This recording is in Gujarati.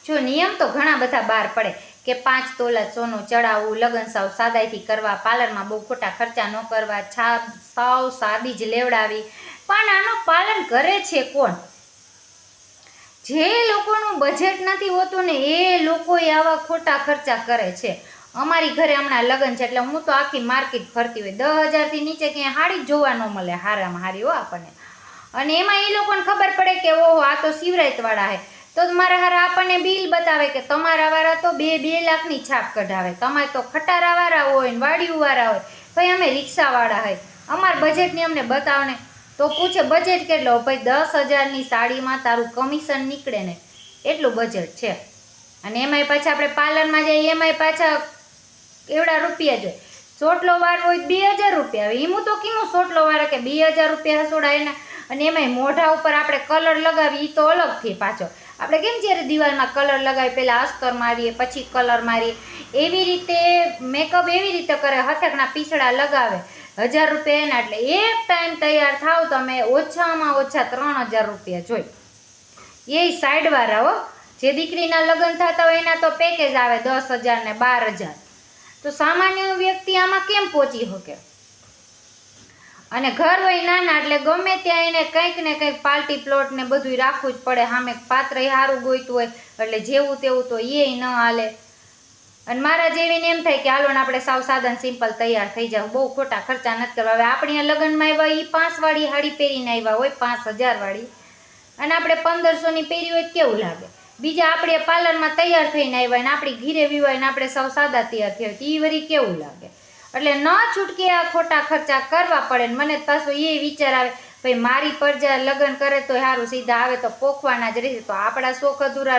જો નિયમ તો ઘણા બધા બહાર પડે કે 5 તોલા સોનું ચડાવવું, લગ્ન સાવ સાદાઈથી કરવા, પાર્લરમાં બહુ ખોટા ખર્ચા ન કરવા, છાપ સાવ સાદી જ લેવડાવી, પણ આનું પાલન કરે છે કોણ? જે લોકોનું બજેટ નથી હોતું ને એ લોકો આવા ખોટા ખર્ચા કરે છે. અમારી ઘરે હમણાં લગ્ન છે એટલે હું તો આખી માર્કેટ ફરતી હોય, 10,000થી નીચે ક્યાંય હાડી જોવા ન મળે હારામાં હારી હો આપણને. અને એમાં એ લોકોને ખબર પડે કે ઓહો આ તો શિવરાતવાળા હે, તો મારા હારા આપણને બિલ બતાવે કે તમારા વાળા તો 2 લાખની છાપ કઢાવે, તમારે તો ખટારા વાળા હોય ને વાડિયું વાળા હોય, ભાઈ અમે રિક્ષાવાળા હોય, અમારા બજેટની અમને બતાવને. તો પૂછે બજેટ કેટલો? ભાઈ 10,000ની સાડીમાં તારું કમિશન નીકળે ને એટલું બજેટ છે. અને એમાંય પાછા આપણે પાર્લરમાં જઈએ એમાંય પાછા એવડા રૂપિયા જોઈએ. સોટલો વાર હોય 2,000 રૂપિયા આવે. હું તો કીધું સોટલો વાર કે 2,000 રૂપિયા હસોડા એના. અને એમાંય મોઢા ઉપર આપણે કલર લગાવી એ તો અલગથી પાછો. આપણે કેમ જ્યારે દિવાલમાં કલર લગાવી પહેલાં અસ્તર મારીએ પછી કલર મારીએ, એવી રીતે મેકઅપ એવી રીતે કરે, હથકના પીછડા લગાવે, 1,000 રૂપિયા એના. એટલે એક ટાઈમ તૈયાર થાવ તમે ઓછામાં ઓછા 3,000 રૂપિયા જોઈ. એ સાઈડવાળા હો, જે દીકરીના લગ્ન થતા હોય એના તો પેકેજ આવે 10,000 ને 12,000. તો સામાન્ય વ્યક્તિ આમાં કેમ પહોંચી શકે? અને ઘર હોય નાના એટલે ગમે ત્યાં એને કંઈક ને કંઈક પાર્ટી પ્લોટ ને બધું રાખવું જ પડે. સામે પાત્ર સારું ગોઈતું હોય એટલે જેવું તેવું તો એ ન હાલે. અને મારા જેવીને એમ થાય કે હાલો ને આપણે સાવ સાદા સિમ્પલ તૈયાર થઈ જાવ, બહુ ખોટા ખર્ચા નથી કરવા. હવે આપણી લગ્નમાં આવ્યા એ 5 વાળી સાડી પહેરીને આવ્યા હોય, 5,000 વાળી, અને આપણે 1,500ની પહેરી હોય કેવું લાગે? બીજા આપણે પાર્લરમાં તૈયાર થઈને આવ્યા ને આપણી ઘીરે વિવાય ને આપણે સાવ સાદા તૈયાર થયા હોય, એ વળી કેવું લાગે? એટલે ન છૂટકે આ ખોટા ખર્ચા કરવા પડે. ને મને પાછો એ વિચાર આવે ભાઈ મારી પરજા લગ્ન કરે તો સારું, સીધા આવે તો પોખવાના જ રહેશે, તો આપણા શોખ અધૂરા રહે.